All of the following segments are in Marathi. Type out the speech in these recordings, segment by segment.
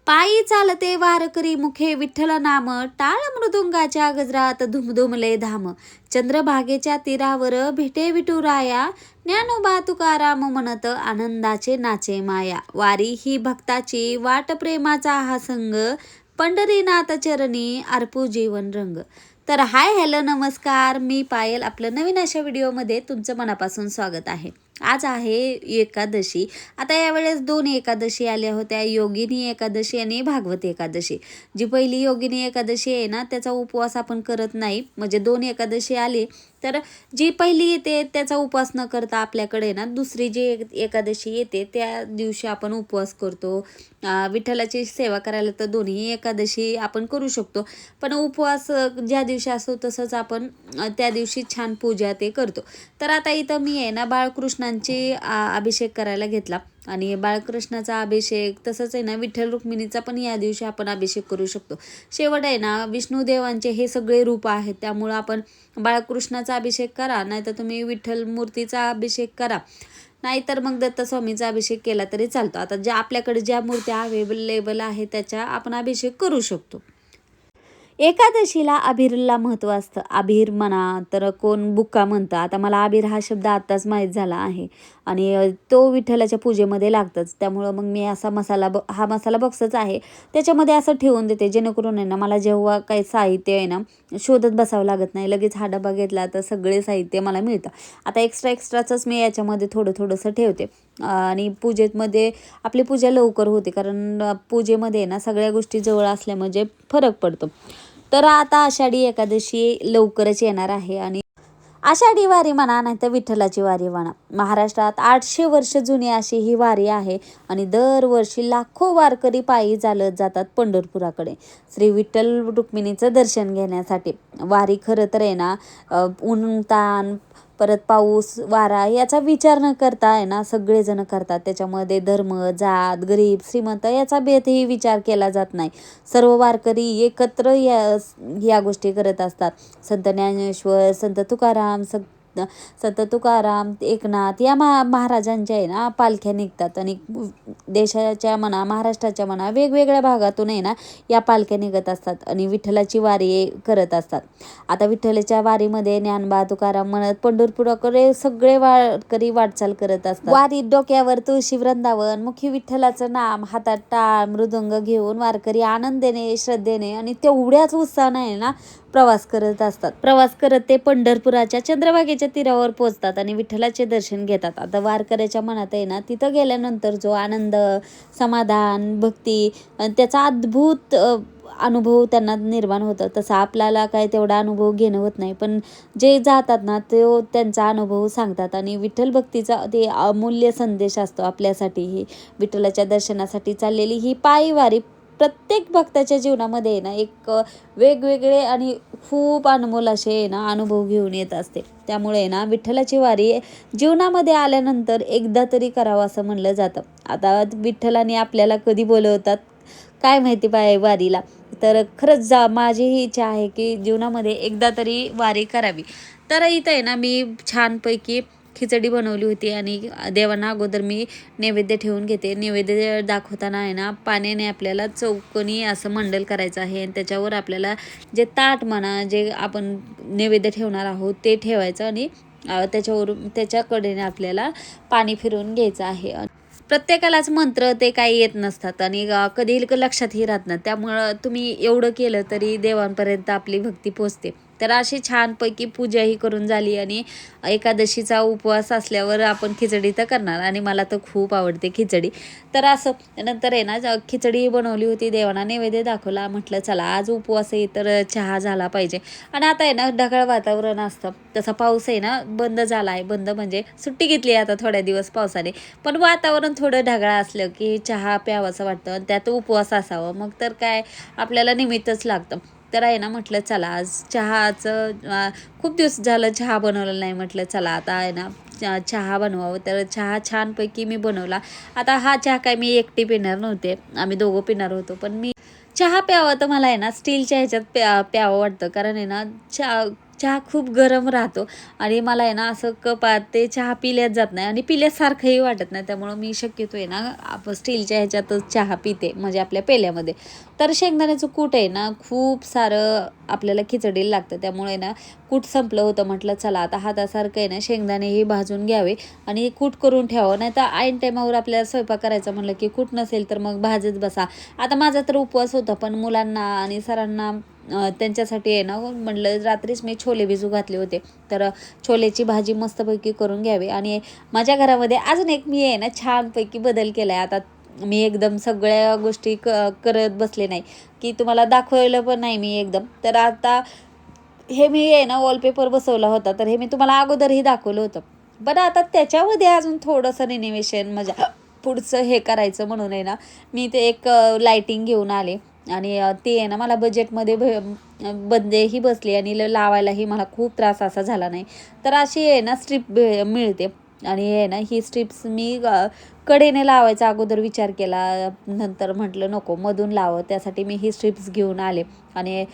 पायी चालते वारकरी मुखे विठ्ठल नाम, टाळ मृदुंगाच्या गजरात धुमधुमले धाम. चंद्रभागेच्या तीरावर भेटे विठुराया, ज्ञानोबा तुकाराम म्हणत आनंदाचे नाचे माया. वारी ही भक्ताची वाट प्रेमाचा हा संग, पंढरीनाथ चरणी अर्पू जीवन रंग. तर हाय हॅलो नमस्कार, मी पायल. आपलं नवीन अशा व्हिडिओमध्ये तुमचं मनापासून स्वागत आहे. आज आहे एकादशी. आता यावेळेस 2 एकादशी आल्या होत्या, योगिनी एकादशी आणि भागवत एकादशी. जी पहिली योगिनी एकादशी आहे ना, त्याचा उपवास आपण करत नाही. म्हणजे 2 एकादशी आली तर जी पहिली येते त्याचा उपवास न करता आपल्याकडे ना दुसरी जी एकादशी येते त्या दिवशी आपण उपवास करतो. विठ्ठलाची सेवा करायला तर दोन्ही एकादशी आपण करू शकतो, पण उपवास ज्या दिवशी असतो तसंच आपण त्या दिवशी छान पूजा ते करतो. तर आता इथं मी आहे ना बाळकृष्णांची अभिषेक करायला घेतला आणि बाळकृष्णाचा अभिषेक तसंच आहे ना विठ्ठल रुक्मिणीचा पण या दिवशी आपण अभिषेक करू शकतो. शेवट आहे ना विष्णुदेवांचे हे सगळे रूप आहेत, त्यामुळं आपण बाळकृष्णाचा अभिषेक करा, नाहीतर तुम्ही विठ्ठल मूर्तीचा अभिषेक करा, नाहीतर मग दत्तस्वामीचा अभिषेक केला तरी चालतो. आता ज्या आपल्याकडे ज्या मूर्त्या अवेलेबल आहेत त्याच्या आपण अभिषेक करू शकतो. एकादशीला अभिरला महत्त्व असतं. अभिर म्हणा तर कोण बुक्का म्हणतं. आता मला अभिर हा शब्द आत्ताच माहीत झाला आहे आणि तो विठ्ठलाच्या पूजेमध्ये लागतंच. त्यामुळं मग मी असा हा मसाला बॉक्सच आहे, त्याच्यामध्ये असं ठेवून देते, जेणेकरून आहे ना मला जेव्हा काही साहित्य आहे ना शोधत बसावं लागत नाही. लगेच हा डबा घेतला तर सगळे साहित्य मला मिळतं. आता एक्स्ट्राचंच मी याच्यामध्ये थोडंसं ठेवते आणि पूजेमध्ये आपली पूजा लवकर होते, कारण पूजेमध्ये ना सगळ्या गोष्टी जवळ असल्या म्हणजे फरक पडतो. तर आता आषाढी एकादशी लवकरच येणार आहे आणि आषाढी वारी म्हणा नाही तर विठ्ठलाची वारी म्हणा, महाराष्ट्रात 800 वर्ष जुनी अशी ही वारी आहे आणि दरवर्षी लाखो वारकरी पायी चालत जातात पंढरपुराकडे श्री विठ्ठल रुक्मिणीचं दर्शन घेण्यासाठी. वारी खरं तर आहे ना ऊन ताण परत पाऊस वारा याचा विचार न करता आहे ना सगळेजण करतात. त्याच्यामध्ये धर्म जात गरीब श्रीमंत याचा भेदही विचार केला जात नाही. सर्व वारकरी एकत्र या गोष्टी करत असतात. संत ज्ञानेश्वर, संत तुकाराम, एकनाथ या महाराजांच्या आहे ना पालख्या निघतात आणि देशाच्या म्हणा महाराष्ट्राच्या म्हणा वेगवेगळ्या भागातून आहे ना या पालख्या निघत असतात आणि विठ्ठलाची वारी करत असतात. आता विठ्ठलाच्या वारीमध्ये ज्ञानोबा तुकाराम म्हणत पंढरपुराकडे सगळे वारकरी वाटचाल करत असतात. वारीत डोक्यावर तुळशी वृंदावन, मुखी विठ्ठलाचं नाम, हातात टाळ मृदुंग घेऊन वारकरी आनंदाने श्रद्धेने आणि तेवढ्याच उत्साहाने आहे ना प्रवास करत असतात. प्रवास करत ते पंढरपुराच्या चंद्रभागेच्या तीरावर पोहोचतात आणि विठ्ठलाचे दर्शन घेतात. आता वारकऱ्याच्या मनात आहे ना तिथं गेल्यानंतर जो आनंद, समाधान, भक्ती त्याचा अद्भुत अनुभव त्यांना निर्माण होतं. तसं आपल्याला काय तेवढा अनुभव घेणं होत नाही, पण जे जातात ना तो त्यांचा अनुभव सांगतात आणि विठ्ठल भक्तीचा ते अमूल्य संदेश असतो आपल्यासाठी. ही विठ्ठलाच्या दर्शनासाठी चाललेली ही पायी वारी प्रत्येक भक्ताच्या जीवनामध्ये ना एक वेगवेगळे आणि खूप अनमोल असे ना अनुभव घेऊन येत असते. त्यामुळे ना विठ्ठलाची वारी जीवनामध्ये आल्यानंतर एकदा तरी करावं असं म्हणलं जातं. आता विठ्ठलाने आपल्याला कधी बोलवतात काय माहिती वारीला, तर खरंच माझी ही इच्छा आहे की जीवनामध्ये एकदा तरी वारी करावी. तर इथं आहे ना मी छानपैकी खिचडी बनवली होती आणि देवांना अगोदर मी नैवेद्य ठेवून घेते. नैवेद्य दाखवताना आहे ना पाण्याने आपल्याला चौकोनी असं मंडल करायचं आहे आणि त्याच्यावर आपल्याला जे ताट म्हणा जे आपण नैवेद्य ठेवणार आहोत ते ठेवायचं आणि त्याच्याकडेने आपल्याला पाणी फिरवून घ्यायचं आहे. प्रत्येकालाच मंत्र ते काही येत नसतात आणि कधी लक्षातही राहत नाही, त्यामुळं तुम्ही एवढं केलं तरी देवांपर्यंत आपली भक्ती पोचते. तर अशी छानपैकी पूजाही करून झाली आणि एकादशीचा उपवास असल्यावर आपण खिचडी तर करणार आणि मला तर खूप आवडते खिचडी. तर असं नंतर आहे ना खिचडी बनवली होती, देवांना नैवेद्य दाखवला. म्हटलं चला आज उपवास आहे तर चहा झाला पाहिजे. आणि आता आहे ना ढगाळ वातावरण असतं, तसा पाऊस आहे ना बंद झाला आहे. बंद म्हणजे सुट्टी घेतली आता थोड्या दिवस पावसाने, पण वातावरण थोडं ढगाळ असलं की चहा प्यावाचं वाटतं आणि त्यात उपवास असावं, मग तर काय आपल्याला निमित्तच लागतं. तर आहे ना म्हटलं चला आज चहाचं खूप दिवस झालं चहा बनवलं नाही, म्हटलं चला आता आहे ना चहा बनवावं. तर चहा छानपैकी मी बनवला. आता हा चहा काय मी एकटी पिणार नव्हते, आम्ही दोघं पिणार होतो, पण मी चहा प्यावा तर मला आहे ना स्टीलच्या ह्याच्यात प्यावं वाटतं, कारण आहे ना चहा खूप गरम राहतो आणि मला आहे ना असं कपात ते चहा पिल्याच जात नाही आणि पिल्यासारखंही वाटत नाही. त्यामुळं मी शक्यतो आहे ना आपण स्टीलच्या ह्याच्यातच चहा पिते, म्हणजे आपल्या पेल्यामध्ये. तर शेंगदाण्याचं कूट आहे ना खूप सारं आपल्याला खिचडीला लागतं. त्यामुळे ना कूट संपलं होतं, म्हटलं चला आता हातासारखं आहे ना शेंगदाणेही भाजून घ्यावे आणि कूट करून ठेवावं. नाही तर ऐन टायमावर आपल्याला स्वयंपाक करायचा म्हणलं की कूट नसेल तर मग भाजत बसा. आता माझा तर उपवास होता, पण मुलांना आणि सरांना त्यांच्यासाठी आहे ना म्हटलं रात्रीच मी छोले भिजू घातले होते. तर छोलेची भाजी मस्तपैकी करून घ्यावी. आणि माझ्या घरामध्ये अजून एक मी आहे ना छानपैकी बदल केला आहे. आता मी एकदम सगळ्या गोष्टी करत बसले नाही की तुम्हाला दाखवलं पण नाही मी एकदम. तर आता हे मी आहे ना वॉलपेपर बसवला होता, तर हे मी तुम्हाला अगोदरही दाखवलं होतं. पण आता त्याच्यामध्ये अजून थोडंसं रिनोव्हेशन म्हणजे पुढचं हे करायचं म्हणून आहे ना मी ते एक लायटिंग घेऊन आले. आणि ते आहे ना मला बजेटमध्ये बंदेही बसली आणि लावायलाही मला खूप त्रास असा झाला नाही. तर अशी आहे ना स्ट्रीप मिळते. आणि आहे ना ही स्ट्रिप्स मी कडेने लावायचा अगोदर विचार केला, नंतर म्हटलं नको मधून लावं, त्यासाठी मी ही स्ट्रिप्स घेऊन आले. आणि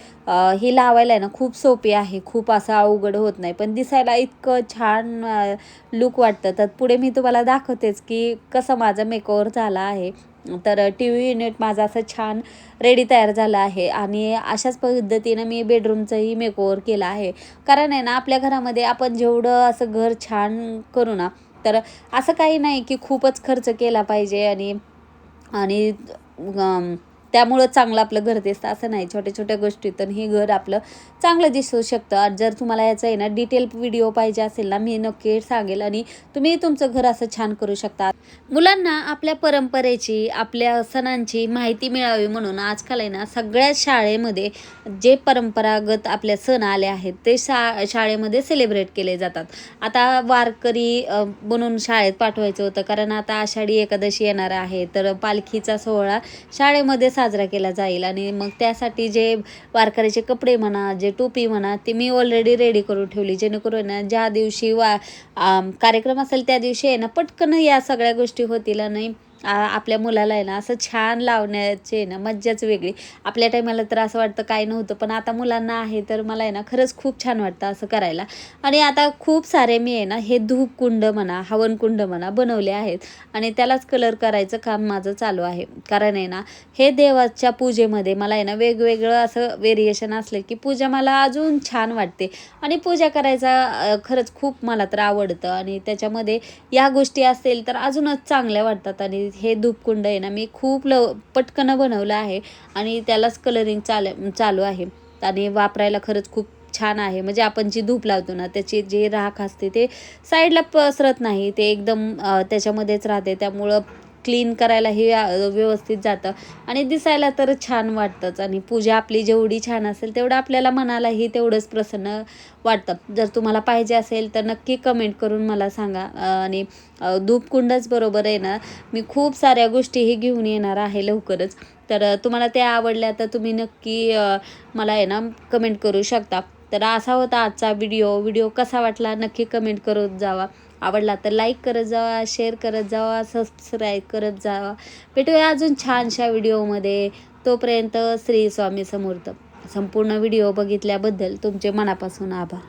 ही लावायला आहे ना खूप सोपी आहे, खूप असं अवघड होत नाही, पण दिसायला इतकं छान लुक वाटतं. तर पुढे मी तुम्हाला दाखवतेच की कसं माझा मेकओव्हर झाला आहे. तर टी व्ही युनिट माझं असं छान रेडी तयार झालं आहे. आणि अशाच पद्धतीनं मी बेडरूमचंही मेकओव्हर केलं आहे. कारण आहे ना आपल्या घरामध्ये आपण जेवढं असं घर छान करू ना, तर असं काही नाही की खूपच खर्च केला पाहिजे आणि आणि त्यामुळं चांगलं आपलं घर दिसतं असं नाही. छोट्या छोट्या गोष्टीतून हे घर आपलं चांगलं दिसू शकतं. आणि जर तुम्हाला याचा आहे ना डिटेल व्हिडिओ पाहिजे असेल ना, मी नक्की सांगेल आणि तुम्ही तुमचं घर असं छान करू शकता. मुलांना आपल्या परंपरेची, आपल्या सणांची माहिती मिळावी म्हणून आजकाल आहे ना सगळ्याच शाळेमध्ये जे परंपरागत आपले सण आले आहेत ते शाळेमध्ये सेलिब्रेट केले जातात. आता वारकरी बनून शाळेत पाठवायचं होतं, कारण आता आषाढी एकादशी येणार आहे. तर पालखीचा सोहळा शाळेमध्ये साजरा केला जाईल आणि मग त्यासाठी जे वारकऱ्याचे कपडे म्हणा, जे टोपी म्हणा, ते मी ऑलरेडी रेडी करून ठेवली, जेणेकरून ना ज्या दिवशी कार्यक्रम असेल त्या दिवशी आहे ना पटकन या सगळ्या गोष्टी होतील. आणि आपल्या मुलाला आहे ना असं छान लावण्याची ना मज्जाच वेगळी. आपल्या टायमाला तर असं वाटतं काय नव्हतं, पण आता मुलांना आहे तर मला आहे ना खरंच खूप छान वाटतं असं करायला. आणि आता खूप सारे मी आहे ना हे धूपकुंड म्हणा, हवनकुंड म्हणा बनवले आहेत आणि त्यालाच कलर करायचं काम माझं चालू आहे. कारण आहे ना हे देवाच्या पूजेमध्ये मला आहे ना वेगवेगळं असं व्हेरिएशन असलं की पूजा मला अजून छान वाटते. आणि पूजा करायचा खरंच खूप मला तर आवडतं आणि त्याच्यामध्ये या गोष्टी असतील तर अजूनच चांगल्या वाटतात. आणि हे धूपकुंड आहे ना मी खूप पटकन बनवलं आहे आणि त्यालाच कलरिंग चालू आहे. आणि वापरायला खरंच खूप छान आहे. म्हणजे आपण जी धूप लावतो ना त्याची जी राख असते ते साईडला पसरत नाही, ते एकदम त्याच्यामध्येच राहते. त्यामुळं क्लीन करायलाही व्यवस्थित जातं आणि दिसायला तर छान वाटतंच. आणि पूजा आपली जेवढी छान असेल तेवढं आपल्याला मनालाही तेवढंच प्रसन्न वाटतं. जर तुम्हाला पाहिजे असेल तर नक्की कमेंट करून मला सांगा. आणि धूपकुंडच बरोबर आहे ना मी खूप साऱ्या गोष्टीही घेऊन येणार आहे लवकरच. तर तुम्हाला त्या आवडल्या तर तुम्ही नक्की मला आहे ना कमेंट करू शकता. तर असा होता आजचा व्हिडिओ कसा वाटला नक्की कमेंट करत जावा. आवडला तर लाईक करत जावा, शेअर करत जावा, सबस्क्राईब करत जावा. भेटूया अजून छानशा व्हिडिओमध्ये. तोपर्यंत श्री स्वामी समर्थ. संपूर्ण व्हिडिओ बघितल्याबद्दल तुमचे मनापासून आभार.